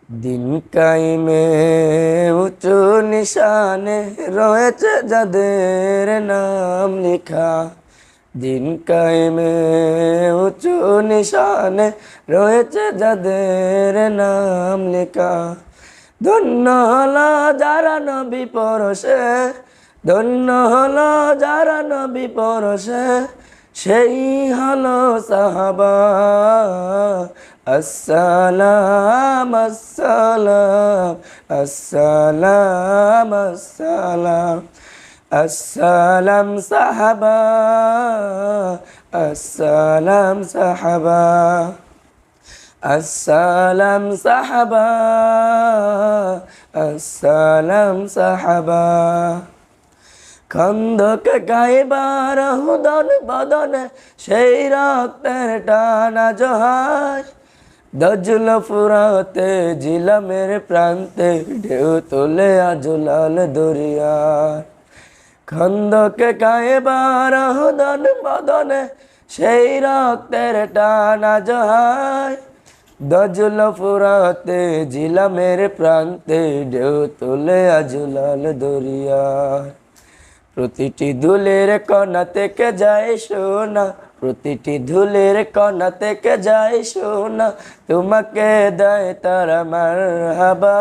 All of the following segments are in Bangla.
দিন কাইমে উঁচু নিশানে রয়েছে যাদের নাম লেখা। দিন কাইমে উঁচু নিশানে রয়েছে যাদের নাম লেখা। ধন্য হলো যারা নবী পরশে, ধন্য হলো যারা নবী পরশে, সেই হলো সাহাবা। আসসালাম আসসালাম আসসালাম আসসালাম আসসালাম সাহাবা, আসসালাম সাহাবা, আসসালাম সাহাবা, আসসালাম সাহাবা। খন্দকে গাইবার হুদন বদনে সেই রক্তের টানা জোহার। দজল ফুরাতে জিলামের প্রান্তে ঢেউ তোলে আজলাল দরিয়ার। খন্দকে গাইবার হুদন বদনে সেই রক্তের টানা জোহার। দজল ফুরাতে জিলামের প্রান্তে ঢেউ তোলে আজলাল দরিয়ার। প্রতিটি ধুলের কণা থেকে যায় সোনা, প্রতিটি ধুলের কণা থেকে যায় সোনা, তোমাকে দেয় তারা মারহাবা।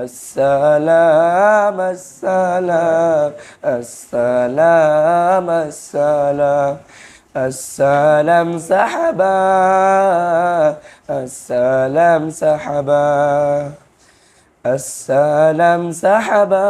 আসসালাম আসসালাম আসসালাম আসসালাম আসসালাম সাহাবা, আসসালাম সাহাবা, আসসালাম সাহাবা।